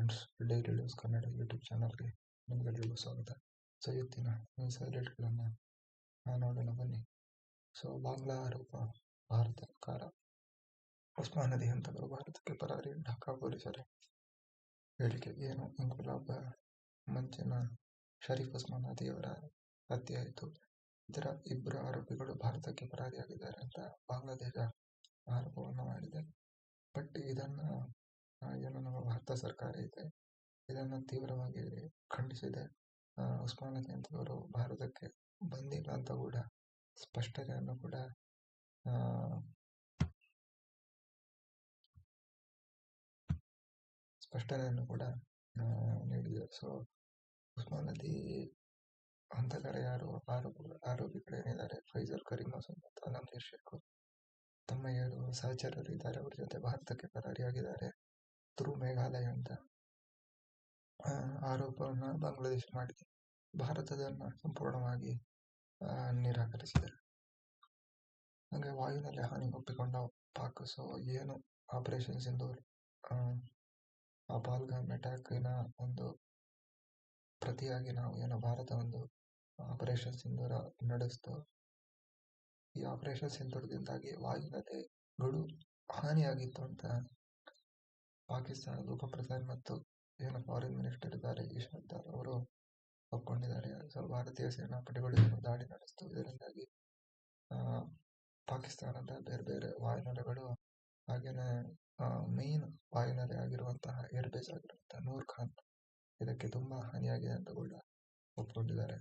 Friends, daily news Kannada YouTube ಚಾನಲ್ಗೆ ನಿಮಗೆಲ್ಲರಿಗೂ ಸ್ವಾಗತ. ಸೊ ಇವತ್ತಿನ ನ್ಯೂಸ್ ಹೈಲೈಟ್ಗಳನ್ನು ನೋಡೋಣ ಬನ್ನಿ. ಸೊ ಬಾಂಗ್ಲಾ ಆರೋಪ ಭಾರತಕಾರ ಉಸ್ಮಾನ್ ನದಿ ಹಂತಕರು ಭಾರತಕ್ಕೆ ಪರಾರಿ, ಢಾಕಾ ಪೊಲೀಸರ ಹೇಳಿಕೆ ಏನು? ಇಂಕುಲಾಬ್ ಮಂಚಿನ ಶರೀಫ್ ಉಸ್ಮಾನ್ ನದಿಯವರ ಹತ್ಯೆ ಆಯಿತು. ಇದರ ಇಬ್ಬರು ಆರೋಪಿಗಳು ಭಾರತಕ್ಕೆ ಪರಾರಿಯಾಗಿದ್ದಾರೆ ಅಂತ ಬಾಂಗ್ಲಾದೇಶ ಆರೋಪವನ್ನು ಮಾಡಿದೆ. ಬಟ್ ಇದನ್ನು ಏನು ನಮ್ಮ ಭಾರತ ಸರ್ಕಾರ ಇದೆ ಇದನ್ನು ತೀವ್ರವಾಗಿ ಖಂಡಿಸಿದೆ. ಉಸ್ಮಾನ್ ನದಿ ಅಂತವರು ಭಾರತಕ್ಕೆ ಬಂದಿಲ್ಲ ಅಂತ ಕೂಡ ಸ್ಪಷ್ಟನೆಯನ್ನು ಕೂಡ ನೀಡಿದೆ. ಸೊ ಉಸ್ಮಾನ್ ನದಿ ಹಂತಕರ ಯಾರು ಆರೋಪಿಗಳೇನಿದ್ದಾರೆ, ಫೈಜಲ್, ಕರೀಂ ಮಸೂದ್ ಮತ್ತು ಅಲಂಗೀರ್ ಶೇಖ್ ತಮ್ಮ 7 ಸಹಚರರು ಇದ್ದಾರೆ. ಅವರ ಜೊತೆ ಭಾರತಕ್ಕೆ ಪರಾರಿಯಾಗಿದ್ದಾರೆ ಥ್ರೂ ಮೇಘಾಲಯ ಅಂತ ಆರೋಪವನ್ನು ಬಾಂಗ್ಲಾದೇಶ ಮಾಡಿದೆ. ಭಾರತದನ್ನು ಸಂಪೂರ್ಣವಾಗಿ ನಿರಾಕರಿಸಿದೆ. ಹಾಗೆ ವಾಯುನೆಲೆ ಹಾನಿ ಒಪ್ಪಿಕೊಂಡ ಪಾಕ್. ಸೊ ಏನು ಆಪರೇಷನ್ ಸಿಂಧೂರ್, ಆ ಪಾಲ್ಗಾಮ್ ಅಟ್ಯಾಕಿನ ಒಂದು ಪ್ರತಿಯಾಗಿ ನಾವು ಏನು ಭಾರತ ಒಂದು ಆಪರೇಷನ್ ಸಿಂಧೂರ ನಡೆಸ್ತು. ಈ ಆಪರೇಷನ್ ಸಿಂಧೂರದಿಂದಾಗಿ ವಾಯುನೆಲೆಗಳು ಹಾನಿಯಾಗಿತ್ತು ಅಂತ ಪಾಕಿಸ್ತಾನದ ಉಪಪ್ರಧಾನಿ ಮತ್ತು ಏನು ಫಾರಿನ್ ಮಿನಿಸ್ಟರ್ ಇದ್ದಾರೆ ಇಶಾಂತ್ ದಾರ್ ಅವರು ಒಪ್ಕೊಂಡಿದ್ದಾರೆ. ಸೊ ಭಾರತೀಯ ಸೇನಾಪಡೆಗಳು ದಾಳಿ ನಡೆಸಿತು. ಇದರಿಂದಾಗಿ ಪಾಕಿಸ್ತಾನದ ಬೇರೆ ಬೇರೆ ವಾಯುನೆಲೆಗಳು ಹಾಗೇನೆ ಮೇನ್ ವಾಯುನೆಲೆ ಆಗಿರುವಂತಹ ಏರ್ಬೇಸ್ ಆಗಿರುವಂತಹ ನೂರ್ ಖಾನ್ ಇದಕ್ಕೆ ತುಂಬಾ ಹಾನಿಯಾಗಿದೆ ಅಂತ ಕೂಡ ಒಪ್ಕೊಂಡಿದ್ದಾರೆ.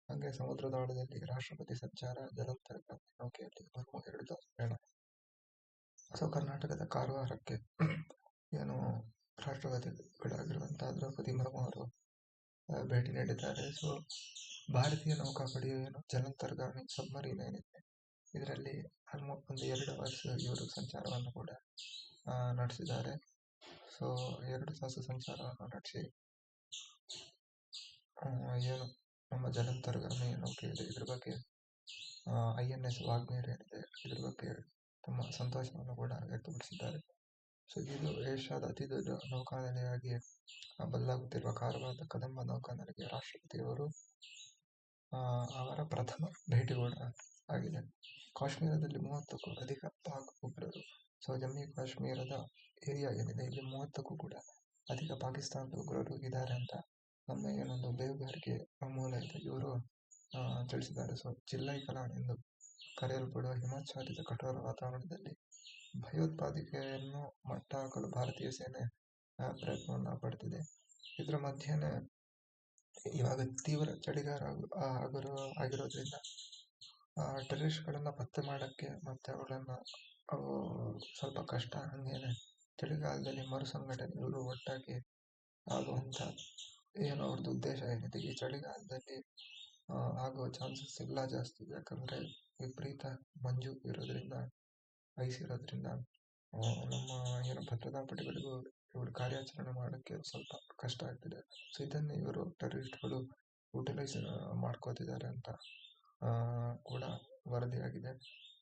ಹಾಗೆ ಸಮುದ್ರದಾಳದಲ್ಲಿ ರಾಷ್ಟ್ರಪತಿ ಸಂಚಾರ, ಜಲಂತರ ನೌಕೆಯಲ್ಲಿ 2 ತಾಸು ಪ್ರಯಾಣ. ಸೊ ಕರ್ನಾಟಕದ ಕಾರವಾರಕ್ಕೆ ಏನು ರಾಷ್ಟ್ರಪತಿಗಳಾಗಿರುವಂತಹ ದ್ರೌಪದಿ ಮುರ್ಮು ಅವರು ಭೇಟಿ ನೀಡಿದ್ದಾರೆ. ಸೊ ಭಾರತೀಯ ನೌಕಾಪಡೆಯ ಏನು ಜಲಂತರ್ಗಾಮಿ ಸಬ್ಮರೀನ್ ಏನಿದೆ ಇದರಲ್ಲಿ ಒಂದು 2 ವರ್ಷ ಇವರು ಸಂಚಾರವನ್ನು ಕೂಡ ನಡೆಸಿದ್ದಾರೆ. ಸೊ 2 ತಾಸು ಸಂಚಾರವನ್ನು ನಡೆಸಿ ಏನು ನಮ್ಮ ಜಲಂತರ್ಗಾಮಿ ನೌಕೆ ಇದೆ ಇದ್ರ ಬಗ್ಗೆ INS ವಾಗ್ಮೇರ್ ಏನಿದೆ ಇದ್ರ ಬಗ್ಗೆ ತಮ್ಮ ಸಂತೋಷವನ್ನು ಕೂಡ ವ್ಯಕ್ತಪಡಿಸಿದ್ದಾರೆ. ಸೊ ಇದು ಏಷ್ಯಾದ ಅತಿ ದೊಡ್ಡ ನೌಕಾನೆಲೆಯಾಗಿ ಬದಲಾಗುತ್ತಿರುವ ಕಾರವಾರದ ಕದಂಬ ನೌಕಾನೆಲೆಗೆ ರಾಷ್ಟ್ರಪತಿಯವರು ಅವರ ಪ್ರಥಮ ಭೇಟಿ ಕೂಡ ಆಗಿದೆ. ಕಾಶ್ಮೀರದಲ್ಲಿ 30ಕ್ಕೂ ಅಧಿಕ ಪಾಕ್ ಉಗ್ರರು. ಸೊ ಜಮ್ಮು ಕಾಶ್ಮೀರದ ಏರಿಯಾ ಏನಿದೆ ಇಲ್ಲಿ 30ಕ್ಕೂ ಕೂಡ ಅಧಿಕ ಪಾಕಿಸ್ತಾನದ ಉಗ್ರರು ಇದ್ದಾರೆ ಅಂತ ನಮ್ಮ ಏನೊಂದು ಬೇಹುಗಾರಿಕೆ ಮೂಲ ಇದೆ ಇವರು ತಿಳಿಸಿದ್ದಾರೆ. ಸೊ ಚಿಲ್ಲೈ ಕಲಾನ್ ಎಂದು ಕರೆಯಲ್ಪಡುವ ಹಿಮಾಚ್ಛಾದಿತ ಕಠೋರ ವಾತಾವರಣದಲ್ಲಿ ಭಯೋತ್ಪಾದಕತೆಯನ್ನು ಮಟ್ಟ ಹಾಕಲು ಭಾರತೀಯ ಸೇನೆ ಪ್ರಯತ್ನವನ್ನು ಪಡ್ತಿದೆ. ಇದರ ಮಧ್ಯೆನೇ ಇವಾಗ ತೀವ್ರ ಚಳಿಗಾಲ ಆಗಿರೋದ್ರಿಂದ ಟೆರರಿಸ್ಟ್ಗಳನ್ನ ಪತ್ತೆ ಮಾಡಕ್ಕೆ ಮತ್ತೆ ಅವುಗಳನ್ನ ಸ್ವಲ್ಪ ಕಷ್ಟ. ಹಂಗೇನೆ ಚಳಿಗಾಲದಲ್ಲಿ ಮರುಸಂಘಟನೆ ಇವರು ಒಟ್ಟಾಗಿ ಆಗುವಂತ ಏನು ಅವ್ರದ್ದು ಉದ್ದೇಶ ಏನಿದೆ ಈ ಚಳಿಗಾಲದಲ್ಲಿ ಆಗುವ ಚಾನ್ಸಸ್ ಇಲ್ಲ ಜಾಸ್ತಿ. ಯಾಕಂದ್ರೆ ವಿಪರೀತ ಮಂಜು ಇರೋದ್ರಿಂದ, ಐಸ್ ಇರೋದ್ರಿಂದ ನಮ್ಮ ಏನು ಭದ್ರತಾ ಪಡೆಗಳಿಗೂ ಇವರು ಕಾರ್ಯಾಚರಣೆ ಮಾಡೋಕ್ಕೆ ಸ್ವಲ್ಪ ಕಷ್ಟ ಆಗ್ತಿದೆ. ಸೊ ಇದನ್ನು ಇವರು ಟೆರರಿಸ್ಟ್ಗಳು ಯುಟಿಲೈಸ್ ಮಾಡ್ಕೋತಿದ್ದಾರೆ ಅಂತ ಕೂಡ ವರದಿಯಾಗಿದೆ.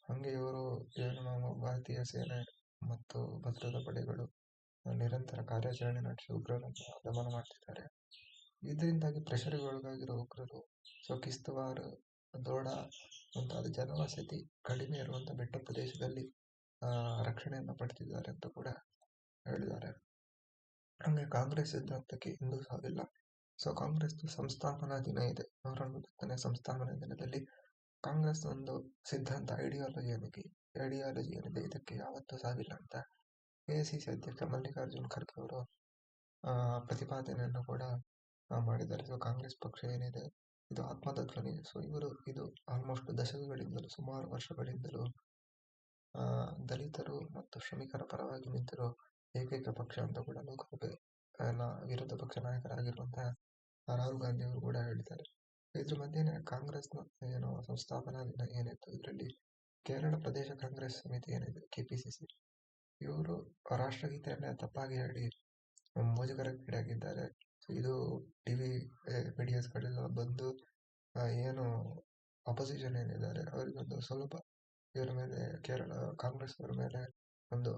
ಹಂಗೆ ಇವರು ಏನು ನಮ್ಮ ಭಾರತೀಯ ಸೇನೆ ಮತ್ತು ಭದ್ರತಾ ಪಡೆಗಳು ನಿರಂತರ ಕಾರ್ಯಾಚರಣೆ ನಡೆಸಿ ಉಗ್ರರನ್ನು ದಮನ ಮಾಡ್ತಿದ್ದಾರೆ. ಇದರಿಂದಾಗಿ ಪ್ರೆಷರ್ಗೆ ಒಳಗಾಗಿರೋ ಉಗ್ರರು ಸೊ ಕಿಸ್ತವಾರ್, ದೋಡಾ ಮುಂತಾದ ಜನವಸತಿ ಕಡಿಮೆ ಇರುವಂತ ಬೆಟ್ಟ ಪ್ರದೇಶದಲ್ಲಿ ರಕ್ಷಣೆಯನ್ನು ಪಡೆದಿದ್ದಾರೆ ಅಂತ ಕೂಡ ಹೇಳಿದ್ದಾರೆ. ಹಂಗೆ ಕಾಂಗ್ರೆಸ್ ಸಿದ್ಧಾಂತಕ್ಕೆ ಇಂದು ಸಾವಿಲ್ಲ. ಸೊ ಕಾಂಗ್ರೆಸ್ ಸಂಸ್ಥಾಪನಾ ದಿನ ಇದೆ. 150ನೇ ಸಂಸ್ಥಾಪನಾ ದಿನದಲ್ಲಿ ಕಾಂಗ್ರೆಸ್ ಒಂದು ಸಿದ್ಧಾಂತ ಐಡಿಯಾಲಜಿ ಏನಿದೆ ಇದಕ್ಕೆ ಯಾವತ್ತೂ ಸಾವಿಲ್ಲ ಅಂತ AICC ಅಧ್ಯಕ್ಷ ಮಲ್ಲಿಕಾರ್ಜುನ್ ಖರ್ಗೆ ಅವರು ಪ್ರತಿಪಾದನೆಯನ್ನು ಕೂಡ ಮಾಡಿದ್ದಾರೆ. ಸೊ ಕಾಂಗ್ರೆಸ್ ಪಕ್ಷ ಏನಿದೆ ಇದು ಆತ್ಮದ ಧ್ವನಿ. ಸೊ ಇದು ಆಲ್ಮೋಸ್ಟ್ ದಶಕಗಳಿಂದಲೂ, ಸುಮಾರು ವರ್ಷಗಳಿಂದಲೂ ದಲಿತರು ಮತ್ತು ಶ್ರಮಿಕರ ಪರವಾಗಿ ನಿಂತಿರೋ ಏಕೈಕ ಪಕ್ಷ ಅಂತ ಕೂಡ ಲೋಕಸಭೆ ವಿರೋಧ ಪಕ್ಷ ನಾಯಕರಾಗಿರುವಂತಹ ರಾಹುಲ್ ಗಾಂಧಿ ಅವರು ಕೂಡ ಹೇಳಿದ್ದಾರೆ. ಇದ್ರ ಮಧ್ಯೆನೇ ಕಾಂಗ್ರೆಸ್ನ ಏನು ಸಂಸ್ಥಾಪನಾ ದಿನ ಏನಿತ್ತು ಇದರಲ್ಲಿ ಕೇರಳ ಪ್ರದೇಶ ಕಾಂಗ್ರೆಸ್ ಸಮಿತಿ ಏನಿದೆ KPCC ಇವರು ರಾಷ್ಟ್ರಗೀತೆಯನ್ನ ತಪ್ಪಾಗಿ ಹೇಳಿ ಮುಜುಗರಕ್ಕೀಡಾಗಿದ್ದಾರೆ. ಇದು ಟಿವಿ ಮೀಡಿಯಾಸ್ಗಳೆಲ್ಲ ಬಂದು ಏನು ಅಪೋಸಿಷನ್ ಏನಿದ್ದಾರೆ ಅವರಿಗೊಂದು ಸ್ವಲ್ಪ ಇವರ ಮೇಲೆ ಕೇರಳ ಕಾಂಗ್ರೆಸ್ ಅವರ ಮೇಲೆ ಒಂದು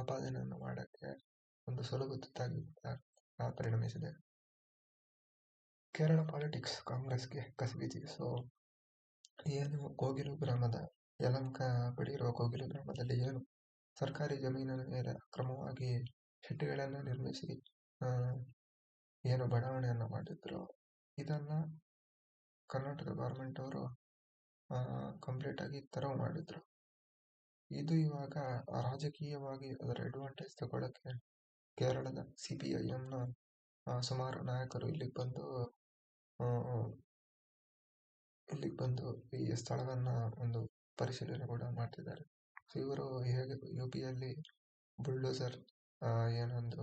ಆಪಾದನೆಯನ್ನು ಮಾಡಕ್ಕೆ ಒಂದು ಸುಲಭ ತುತ್ತಾಗಿದ್ದಾರೆ. ಪರಿಣಮಿಸಿದೆ. ಕೇರಳ ಪಾಲಿಟಿಕ್ಸ್ ಕಾಂಗ್ರೆಸ್ಗೆ ಕಸಿವಿಸಿ. ಸೊ ಏನು ಕೋಗಿಲು ಗ್ರಾಮದ ಯಲಂಕ ಬಳಿ ಇರುವ ಕೋಗಿಲು ಗ್ರಾಮದಲ್ಲಿ ಏನು ಸರ್ಕಾರಿ ಜಮೀನಿನ ಮೇಲೆ ಅಕ್ರಮವಾಗಿ ಶೆಟ್ಟಿಗಳನ್ನು ನಿರ್ಮಿಸಿ ಏನು ಬಡಾವಣೆಯನ್ನು ಮಾಡಿದ್ರು, ಇದನ್ನ ಕರ್ನಾಟಕ ಗೌರ್ಮೆಂಟ್ ಅವರು ಕಂಪ್ಲೀಟ್ ಆಗಿ ತೆರವು ಮಾಡಿದ್ರು. ಇದು ಇವಾಗ ರಾಜಕೀಯವಾಗಿ ಅದರ ಅಡ್ವಾಂಟೇಜ್ ತಗೊಳ್ಳಕ್ಕೆ ಕೇರಳದ CPIMನ ಸುಮಾರು ನಾಯಕರು ಇಲ್ಲಿಗೆ ಬಂದು ಈ ಸ್ಥಳವನ್ನ ಒಂದು ಪರಿಶೀಲನೆ ಕೂಡ ಮಾಡ್ತಿದ್ದಾರೆ. ಸೊ ಇವರು ಹೇಗೆ UPಯಲ್ಲಿ ಬುಲ್ಡೋಸರ್ ಏನೊಂದು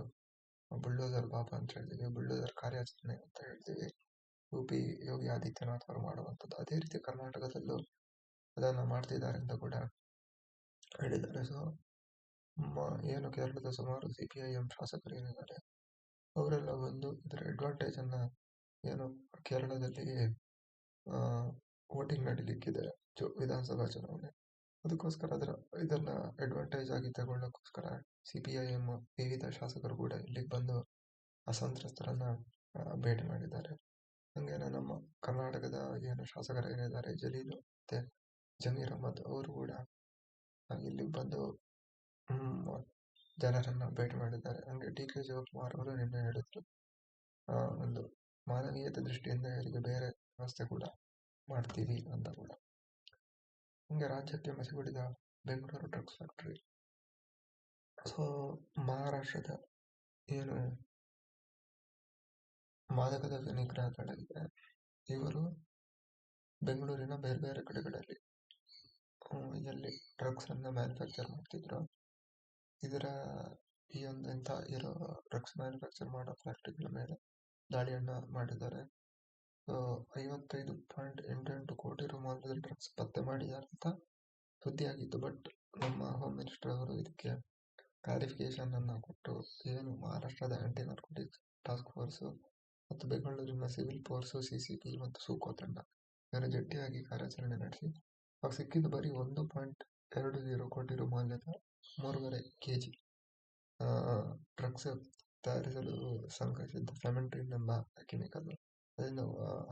ಬುಲ್ಡೋಸರ್ ಬಾಬಾ ಅಂತ ಹೇಳ್ತೀವಿ, ಬುಲ್ಡೋಸರ್ ಕಾರ್ಯಾಚರಣೆ ಅಂತ ಹೇಳ್ತೀವಿ, UP ಯೋಗಿ ಆದಿತ್ಯನಾಥ್ ಅವರು ಮಾಡುವಂಥದ್ದು, ಅದೇ ರೀತಿ ಕರ್ನಾಟಕದಲ್ಲೂ ಅದನ್ನ ಮಾಡ್ತಿದ್ದಾರೆ ಅಂತ ಕೂಡ ಹೇಳಿದ್ದಾರೆ. ಸೊ ಏನು ಕೇರಳದ ಸುಮಾರು CPIM ಶಾಸಕರು ಏನಿದ್ದಾರೆ ಅವರೆಲ್ಲ ಬಂದು ಇದರ ಅಡ್ವಾಂಟೇಜ್ ಅನ್ನ ಏನು ಕೇರಳದಲ್ಲಿ ವೋಟಿಂಗ್ ನಡೀಲಿಕ್ಕಿದೆ ವಿಧಾನಸಭಾ ಚುನಾವಣೆ, ಅದಕ್ಕೋಸ್ಕರ ಇದನ್ನ ಅಡ್ವಾಂಟೇಜ್ ಆಗಿ ತಗೊಳ್ಳೋಕ್ಕೋಸ್ಕರ CPIM ವಿವಿಧ ಶಾಸಕರು ಕೂಡ ಇಲ್ಲಿಗೆ ಬಂದು ಅಸಂತ್ರಸ್ತರನ್ನ ಭೇಟಿ ಮಾಡಿದ್ದಾರೆ. ಹಂಗೇನೆ ನಮ್ಮ ಕರ್ನಾಟಕದ ಏನು ಶಾಸಕರು ಏನಿದ್ದಾರೆ ಜಲೀಲು ಮತ್ತೆ ಜಮೀರ್ ಅಹಮದ್ ಅವರು ಕೂಡ ಇಲ್ಲಿಗೆ ಬಂದು ಜನರನ್ನ ಭೇಟಿ ಮಾಡಿದ್ದಾರೆ. ಹಂಗೆ DK ಶಿವಕುಮಾರ್ ಅವರು ನಿನ್ನೆ ಹೇಳಿದ್ರು ಒಂದು ಮಾನವೀಯತೆ ದೃಷ್ಟಿಯಿಂದ ಇವರಿಗೆ ಬೇರೆ ವ್ಯವಸ್ಥೆ ಕೂಡ ಮಾಡ್ತೀವಿ ಅಂತ ಕೂಡ. ಹಂಗೆ ರಾಜ್ಯಕ್ಕೆ ಮಸಿಗೊಳಿದ ಬೆಂಗಳೂರು ಡ್ರಗ್ಸ್ ಫ್ಯಾಕ್ಟರಿ. ಸೊ ಮಹಾರಾಷ್ಟ್ರದ ಏನು ಮಾದಕ ದ್ರವ್ಯ ನಿಗ್ರಹ ದಳ ಇದೆ, ಇವರು ಬೆಂಗಳೂರಿನ ಬೇರೆ ಬೇರೆ ಕಡೆಗಳಲ್ಲಿ ಎಲ್ಲಿ ಡ್ರಗ್ಸ್ ಅನ್ನ ಮ್ಯಾನುಫ್ಯಾಕ್ಚರ್ ಮಾಡ್ತಿದ್ರು, ಇದರ ಈ ಒಂದು ಇಂಥ ಇರೋ ಡ್ರಗ್ಸ್ ಮ್ಯಾನುಫ್ಯಾಕ್ಚರ್ ಮಾಡೋ ಫ್ಯಾಕ್ಟರಿಗಳ ಮೇಲೆ ದಾಳಿಯನ್ನ ಮಾಡಿದ್ದಾರೆ. 55.88 ಕೋಟಿ ಮೌಲ್ಯದ ಡ್ರಗ್ಸ್ ಪತ್ತೆ ಮಾಡಿದ್ದಾರೆ ಅಂತ ಸುದ್ದಿಯಾಗಿತ್ತು. ಬಟ್ ನಮ್ಮ ಹೋಮ್ ಮಿನಿಸ್ಟರ್ ಅವರು ಇದಕ್ಕೆ ಕ್ಲಾರಿಫಿಕೇಶನ್ ಅನ್ನ ಕೊಟ್ಟು ಏನು ಮಹಾರಾಷ್ಟ್ರದ ಆಂಟಿ ನಾರ್ಕೋಟಿಕ್ಸ್ ಟಾಸ್ಕ್ ಫೋರ್ಸ್ ಮತ್ತು ಬೆಂಗಳೂರಿನ ಸಿವಿಲ್ ಫೋರ್ಸ್ CCP ಮತ್ತು ಸೂಕೋ ತಂಡ ಇವರು ಜಂಟಿಯಾಗಿ ಕಾರ್ಯಾಚರಣೆ ನಡೆಸಿ ಅವಾಗ ಸಿಕ್ಕಿದ್ದು ಬರೀ 1.20 ಕೋಟಿ ಮೌಲ್ಯದ 3.5 kg ಡ್ರಗ್ಸ್ ತಯಾರಿಸಲು ಸಂಕಲಿಸಿದ್ದ ಫೆಮೆಂಟ್ರಿನ್ ಎಂಬ ಕೆಮಿಕಲ್. ಅದರಿಂದ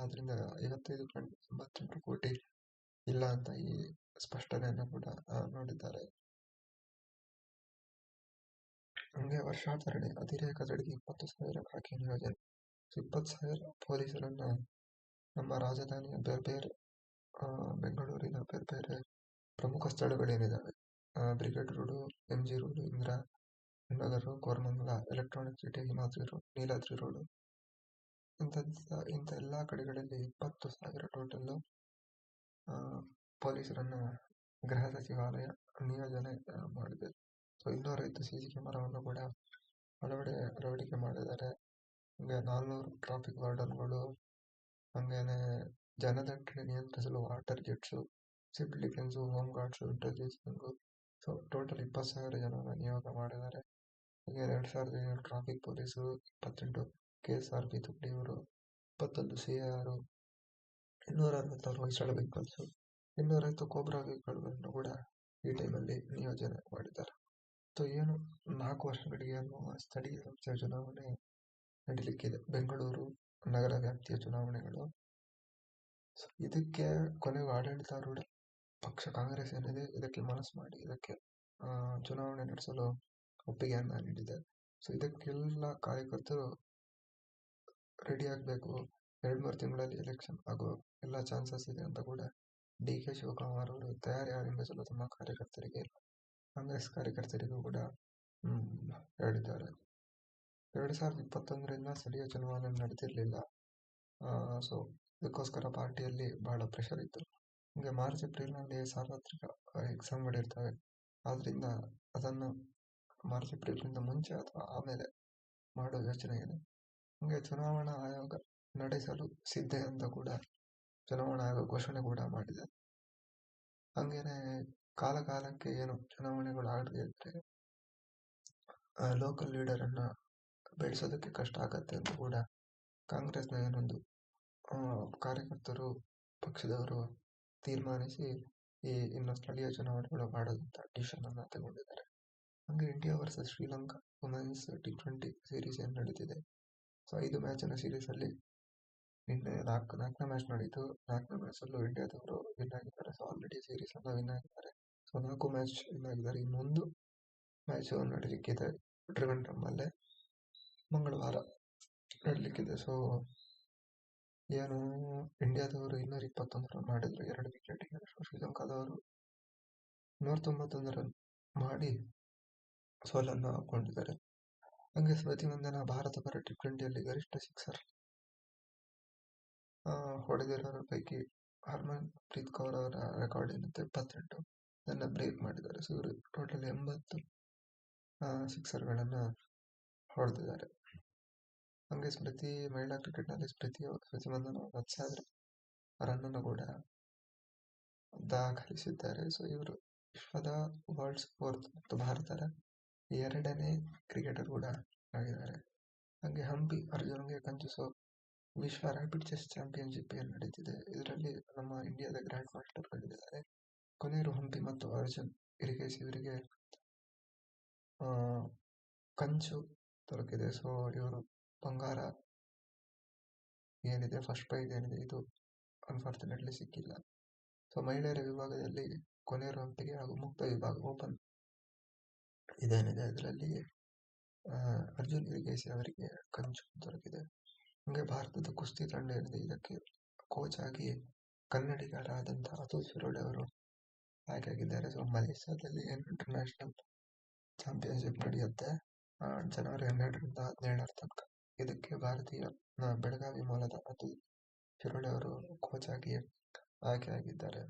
55.88 ಕೋಟಿ ಇಲ್ಲ ಅಂತ ಈ ಸ್ಪಷ್ಟನೆಯನ್ನು ಕೂಡ ನೋಡಿದ್ದಾರೆ. ಹಂಗೆ ವರ್ಷಾಚರಣೆ ಅತಿರೇಕ ತಡೆಗೆ 20,000 ಖಾಕಿ ನಿಯೋಜನೆ. 20,000 ಪೊಲೀಸರನ್ನ ನಮ್ಮ ರಾಜಧಾನಿಯ ಬೇರೆ ಬೇರೆ ಬೆಂಗಳೂರಿನ ಬೇರೆ ಬೇರೆ ಪ್ರಮುಖ ಸ್ಥಳಗಳೇನಿದ್ದಾವೆ, brigade road, MG road, Indira Nagar, Koramangala, electronic city, Himadri road, Niladri road, ಇಂಥ ಎಲ್ಲಾ ಕಡೆಗಳಲ್ಲಿ 20,000 ಟೋಟಲ್ ಪೊಲೀಸರನ್ನ ಗೃಹ ಸಚಿವಾಲಯ ನಿಯೋಜನೆ ಮಾಡಿದೆ. ಸೊ 205 CC ಕ್ಯಾಮೆರಾವನ್ನು ಕೂಡ ಅಳವಡಿಕೆ ಮಾಡಿದ್ದಾರೆ. ಹಂಗೆ 400 ಟ್ರಾಫಿಕ್ ವಾರ್ಡನ್ಗಳು, ಹಂಗೇನೆ ಜನದಟ್ಟಣೆ ನಿಯಂತ್ರಿಸಲು water jets, civil defence, home guards, intelligence. So total 20,000 ಜನರನ್ನ ನಿಯೋಗ ಮಾಡಿದ್ದಾರೆ. ಹಾಗೆ 2,500 ಟ್ರಾಫಿಕ್ ಪೊಲೀಸರು, 28 KSRP ತುಕಡಿಯವರು, 21 CAR, 266 ಹೊಯ್ಸಳ ವೆಹಿಕಲ್ಸ್, 250 ಕೋಬ್ರಾ ವೆಹಿಕಲ್ಗಳನ್ನು ಕೂಡ ಈ ಟೈಮಲ್ಲಿ ನಿಯೋಜನೆ ಮಾಡಿದ್ದಾರೆ. ಸೊ ಏನು 4 ವರ್ಷಗಳಿಗೆ ಸ್ಥಳೀಯ ಸಂಸ್ಥೆ ಚುನಾವಣೆ ನಡೀಲಿಕ್ಕಿದೆ, ಬೆಂಗಳೂರು ನಗರ ವ್ಯಾಪ್ತಿಯ ಚುನಾವಣೆಗಳು. ಸೊ ಇದಕ್ಕೆ ಕೊನೆಗೂ ಆಡಳಿತಾರೂಢ ಪಕ್ಷ ಕಾಂಗ್ರೆಸ್ ಏನಿದೆ ಇದಕ್ಕೆ ಮನಸ್ಸು ಮಾಡಿ ಇದಕ್ಕೆ ಚುನಾವಣೆ ನಡೆಸಲು ಒಪ್ಪಿಗೆಯನ್ನ ನೀಡಿದೆ. ಸೊ ಇದಕ್ಕೆಲ್ಲ ಕಾರ್ಯಕರ್ತರು ರೆಡಿ ಆಗಬೇಕು. 2-3 ತಿಂಗಳಲ್ಲಿ ಎಲೆಕ್ಷನ್ ಆಗೋ ಎಲ್ಲ ಚಾನ್ಸಸ್ ಇದೆ ಅಂತ ಕೂಡ DK ಶಿವಕುಮಾರ್ ಅವರು ತಯಾರಿ ಆರಂಭಿಸಲು ತಮ್ಮ ಕಾರ್ಯಕರ್ತರಿಗೆ, ಕಾಂಗ್ರೆಸ್ ಕಾರ್ಯಕರ್ತರಿಗೂ ಕೂಡ ಹೇಳಿದ್ದಾರೆ. 2021ರಿಂದ ಸ್ಥಳೀಯ ಚುನಾವಣೆ ನಡೆದಿರಲಿಲ್ಲ. ಸೊ ಇದಕ್ಕೋಸ್ಕರ ಪಾರ್ಟಿಯಲ್ಲಿ ಬಹಳ ಪ್ರೆಷರ್ ಇತ್ತು. ಹಂಗೆ ಮಾರ್ಚ್ ಏಪ್ರಿಲ್ನಲ್ಲಿ ಸಾರ್ವತ್ರಿಕ ಎಕ್ಸಾಮ್ಗಳಿರ್ತವೆ. ಆದ್ರಿಂದ ಅದನ್ನು ಮಾರ್ಚ್ ಏಪ್ರಿಲ್ನಿಂದ ಮುಂಚೆ ಅಥವಾ ಆಮೇಲೆ ಮಾಡೋ ಯೋಚನೆ ಇದೆ. ಹಂಗೆ ಚುನಾವಣಾ ಆಯೋಗ ನಡೆಸಲು ಸಿದ್ಧ ಅಂತ ಕೂಡ ಚುನಾವಣಾ ಆಯೋಗ ಘೋಷಣೆ ಕೂಡ ಮಾಡಿದೆ. ಹಂಗೇನೆ ಕಾಲಕಾಲಕ್ಕೆ ಏನು ಚುನಾವಣೆಗಳು ಆಗದೆ ಇದ್ರೆ ಲೋಕಲ್ ಲೀಡರ್ ಅನ್ನ ಬೆಳೆಸೋದಕ್ಕೆ ಕಷ್ಟ ಆಗತ್ತೆ ಅಂತ ಕೂಡ ಕಾಂಗ್ರೆಸ್ನ ಏನೊಂದು ಕಾರ್ಯಕರ್ತರು ಪಕ್ಷದವರು ತೀರ್ಮಾನಿಸಿ ಇನ್ನು ಸ್ಥಳೀಯ ಚುನಾವಣೆಗಳು ಮಾಡೋದಂತ ಡಿಸಿಷನ್ ಅನ್ನ ತಗೊಂಡಿದ್ದಾರೆ. ಹಂಗೆ India versus Sri Lanka women's T20 series ಏನು ನಡೀತಿದೆ, ಸೊ 5 ಮ್ಯಾಚಿನ ಸೀರೀಸಲ್ಲಿ ನಿನ್ನೆ ನಾಲ್ಕನೇ ಮ್ಯಾಚ್ ನಡೀತು. 4ನೇ ಮ್ಯಾಚಲ್ಲೂ ಇಂಡಿಯಾದವರು ವಿನ್ ಆಗಿದ್ದಾರೆ. ಸೊ ಆಲ್ರೆಡಿ ಸೀರೀಸನ್ನು ವಿನ್ ಆಗಿದ್ದಾರೆ. ಸೊ 4 ಮ್ಯಾಚ್ ವಿನ್ ಆಗಿದ್ದಾರೆ. ಇನ್ನೊಂದು ಮ್ಯಾಚ್ ನಡೀಲಿಕ್ಕಿದೆ ಟ್ರಿವೆಂಡ್ರಮ್ಮಲ್ಲೇ ಮಂಗಳವಾರ ನಡೀಲಿಕ್ಕಿದೆ. ಸೊ ಏನು ಇಂಡಿಯಾದವರು 221 ರನ್ ಮಾಡಿದ್ರು 2 ವಿಕೆಟ್ಗೆ. ಶ್ರೀಲಂಕಾದವರು 191 ರನ್ ಮಾಡಿ ಸೋಲನ್ನು ಹಾಕೊಂಡಿದ್ದಾರೆ. ಹಂಗೆ ಸ್ಮೃತಿ ಮಂದನ ಭಾರತ ಪರ ಟಿ20ಯಲ್ಲಿ ಗರಿಷ್ಠ ಸಿಕ್ಸರ್ ಹೊಡೆದಿರೋರ ಪೈಕಿ ಹರ್ಮನ್ ಪ್ರೀತ್ ಕೌರ್ ಅವರ ರೆಕಾರ್ಡ್ ಏನಿದೆ 78 ಅದನ್ನ ಬ್ರೇಕ್ ಮಾಡಿದ್ದಾರೆ. ಸೊ ಇವರು ಟೋಟಲ್ 80 ಸಿಕ್ಸರ್ಗಳನ್ನು ಹೊಡೆದಿದ್ದಾರೆ. ಹಂಗೆ ಮಹಿಳಾ ಕ್ರಿಕೆಟ್ನಲ್ಲಿ ಸ್ಮೃತಿ ಮಂದನ 10,000 ರನ್ನನ್ನು ಕೂಡ ದಾಖಲಿಸಿದ್ದಾರೆ. ಸೊ ಇವರು ವಿಶ್ವದ ವರ್ಲ್ಡ್ ಫೋರ್ತ್ ಮತ್ತು ಭಾರತದ 2ನೇ ಕ್ರಿಕೆಟರ್ ಕೂಡ ಆಗಿದ್ದಾರೆ. ಹಂಗೆ ಹಂಪಿ ಅರ್ಜುನ್ಗೆ ಕಂಚು. ಸೊ ವಿಶ್ವ ರ್ಯಾಪಿಡ್ ಚೆಸ್ ಚಾಂಪಿಯನ್ಶಿಪ್ ಏನು ನಡೀತಿದೆ ಇದರಲ್ಲಿ ನಮ್ಮ ಇಂಡಿಯಾದ ಗ್ರ್ಯಾಂಡ್ ಮಾಸ್ಟರ್ಗಳಿದ್ದಾರೆ. ಕೊನೇರು ಹಂಪಿ ಮತ್ತು ಅರ್ಜುನ್ ಇರಿಗೇಸಿ ಇವರಿಗೆ ಕಂಚು ದೊರಕಿದೆ. ಸೊ ಇವರು ಬಂಗಾರ ಏನಿದೆ ಫಸ್ಟ್ ಪ್ರೈಸ್ ಏನಿದೆ ಇದು ಅನ್ಫಾರ್ಚುನೇಟ್ಲಿ ಸಿಕ್ಕಿಲ್ಲ. ಸೊ ಮಹಿಳೆಯರ ವಿಭಾಗದಲ್ಲಿ ಕೊನೇರು ಹಂಪಿಗೆ ಹಾಗೂ ಮುಕ್ತ ವಿಭಾಗ ಓಪನ್ ಇದೇನಿದೆ ಅದರಲ್ಲಿ ಅರ್ಜುನ್ ಇರಿಗೇಸಿ ಅವರಿಗೆ ಕಂಚು ದೊರಕಿದೆ. ಹಂಗೆ ಭಾರತದ ಕುಸ್ತಿ ತಂಡ ಏನಿದೆ ಇದಕ್ಕೆ ಕೋಚ್ ಆಗಿ ಕನ್ನಡಿಗರಾದಂತಹ ಅತುಲ್ ಶಿರೋಡೆ ಅವರು ಆಯ್ಕೆಯಾಗಿದ್ದಾರೆ. ಸೊ ಮಲೇಷ್ಯಾದಲ್ಲಿ ಇಂಟರ್ನ್ಯಾಷನಲ್ ಚಾಂಪಿಯನ್ಶಿಪ್ ನಡೆಯುತ್ತೆ ಜನವರಿ 12ರಿಂದ 17 ತನಕ. ಇದಕ್ಕೆ ಭಾರತೀಯ ಬೆಳಗಾವಿ ಮೂಲದ ಅತುಲ್ ಶಿರೋಡೆ ಅವರು ಕೋಚ್ ಆಗಿ ಆಯ್ಕೆಯಾಗಿದ್ದಾರೆ.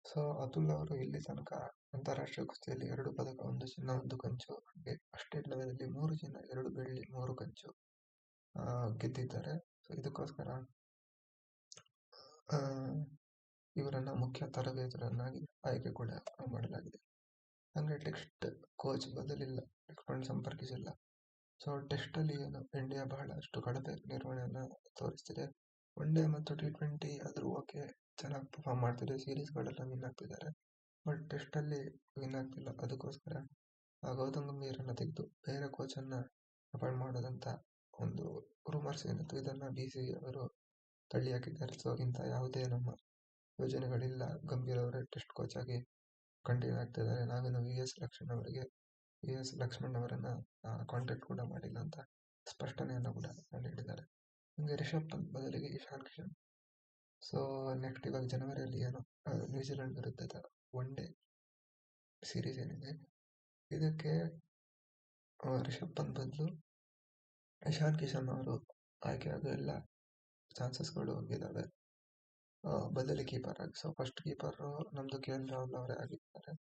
ಸೊ ಅತುಲ್ ಅವರು ಇಲ್ಲಿ ತನಕ ಅಂತಾರಾಷ್ಟ್ರೀಯ ಕುಸ್ತಿಯಲ್ಲಿ 2 ಪದಕ, 1 ಚಿನ್ನ, 1 ಕಂಚು, ಹಾಗೆ ಸ್ಟೇಟ್ ಲೆವೆಲಲ್ಲಿ 3 ಚಿನ್ನ, 2 ಬೆಳ್ಳಿ, 3 ಕಂಚು ಗೆದ್ದಿದ್ದಾರೆ. ಸೊ ಇದಕ್ಕೋಸ್ಕರ ಇವರನ್ನ ಮುಖ್ಯ ತರಬೇತುದಾರನಾಗಿ ಆಯ್ಕೆ ಕೂಡ ಮಾಡಲಾಗಿದೆ. ಹಂಗೆ ಟೆಸ್ಟ್ ಕೋಚ್ ಬದಲಿಲ್ಲ, ಲಕ್ಷ್ಮಣ್ ಸಂಪರ್ಕಿಸಿಲ್ಲ. ಸೊ ಟೆಸ್ಟಲ್ಲಿ ಏನು ಇಂಡಿಯಾ ಬಹಳಷ್ಟು ಕಳಪೆ ನಿರ್ವಹಣೆಯನ್ನು ತೋರಿಸ್ತಿದೆ. ಒನ್ ಡೇ ಮತ್ತು T20 ಆದರೂ ಓಕೆ ಚೆನ್ನಾಗಿ ಪರ್ಫಾರ್ಮ್ ಮಾಡ್ತಿದೆ, ಸೀರೀಸ್ಗಳೆಲ್ಲ ವಿನ್ ಆಗ್ತಿದ್ದಾರೆ. ಬಟ್ ಟೆಸ್ಟಲ್ಲಿ ವಿನ್ ಆಗ್ತಿಲ್ಲ. ಅದಕ್ಕೋಸ್ಕರ ಗೌತಮ್ ಗಂಭೀರನ್ನು ತೆಗೆದು ಬೇರೆ ಕೋಚನ್ನು ಅಪಾಯಿಂಟ್ ಮಾಡೋದಂತ ಒಂದು ರೂಮರ್ಸ್ ಏನಿತ್ತು ಇದನ್ನು BCCI ಅವರು ತಳ್ಳಿ ಹಾಕಿದ್ದಾರೆ. ಸೊ ಇಂಥ ಯಾವುದೇ ನಮ್ಮ ಯೋಜನೆಗಳಿಲ್ಲ. ಗಂಭೀರ್ ಅವರೇ ಟೆಸ್ಟ್ ಕೋಚ್ ಆಗಿ ಕಂಟಿನ್ಯೂ ಆಗ್ತಿದ್ದಾರೆ. ನಾವೇನು VS ಲಕ್ಷ್ಮಣ್ ಅವರನ್ನ ಕಾಂಟ್ಯಾಕ್ಟ್ ಕೂಡ ಮಾಡಿಲ್ಲ ಅಂತ ಸ್ಪಷ್ಟನೆಯನ್ನು ಕೂಡ ನೀಡಿದ್ದಾರೆ. ಹಂಗೆ ರಿಷಬ್ ಪಂತ್ ಬದಲಿಗೆ ಇಶಾನ್ ಕಿಶನ್. ಸೊ ನೆಕ್ಸ್ಟ್ ಇವಾಗ ಜನವರಿಯಲ್ಲಿ ಏನು ನ್ಯೂಜಿಲೆಂಡ್ ವಿರುದ್ಧದ ಒನ್ ಡೇ ಸೀರೀಸ್ ಏನಿದೆ ಇದಕ್ಕೆ ರಿಷಬ್ ಪಂತ್ ಬದಲು ಇಶಾನ್ ಕಿಶನ್ ಅವರು ಆಯ್ಕೆಯಾದ ಎಲ್ಲ ಚಾನ್ಸಸ್ಗಳು ಇದ್ದಾವೆ ಬದಲಿ ಕೀಪರ್ ಆಗಿ. ಸೊ ಫಸ್ಟ್ ಕೀಪರ್ ನಮ್ದು KL ರಾಹುಲ್ ಅವರೇ ಆಗಿದ್ದಾರೆ.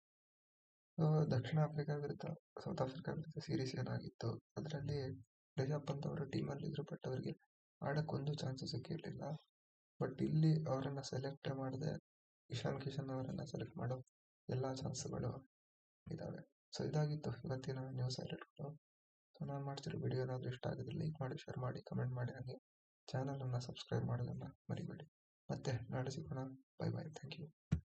ದಕ್ಷಿಣ ಆಫ್ರಿಕಾ ವಿರುದ್ಧ ಸೌತ್ ಆಫ್ರಿಕಾ ವಿರುದ್ಧ ಸೀರೀಸ್ ಏನಾಗಿತ್ತು ಅದರಲ್ಲಿ ರಿಷಬ್ ಪಂತ್ ಅವರು ಟೀಮಲ್ಲಿ ಇದ್ರು, ಬಟ್ ಅವರಿಗೆ ಆಡಕ್ಕೊಂದು ಚಾನ್ಸ್ ಸಿಕ್ಕಿರಲಿಲ್ಲ. ಬಟ್ ಇಲ್ಲಿ ಅವರನ್ನ ಸೆಲೆಕ್ಟ್ ಮಾಡದೆ ಇಶಾನ್ ಕಿಶನ್ ಅವರನ್ನ ಸೆಲೆಕ್ಟ್ ಮಾಡೋ ಎಲ್ಲ ಚಾನ್ಸ್ಗಳು ಇದ್ದಾವೆ. ಸೊ ಇದಾಗಿತ್ತು ಇವತ್ತಿನ ನ್ಯೂಸ್ ಹೈಲೈಟ್ಗಳು. ಸೊ ನಾನು ಮಾಡ್ತಿರೋ ವಿಡಿಯೋ ಏನಾದರೂ ಇಷ್ಟ ಆಗಿದ್ರೆ ಲೈಕ್ ಮಾಡಿ, ಶೇರ್ ಮಾಡಿ, ಕಮೆಂಟ್ ಮಾಡಿ, ಹಾಗೆ ಚಾನಲನ್ನು ಸಬ್ಸ್ಕ್ರೈಬ್ ಮಾಡೋದನ್ನು ಮರಿಬೇಡಿ. ಮತ್ತೆ ನಾಳೆ ಸಿಗೋಣ. Bye bye. Thank you.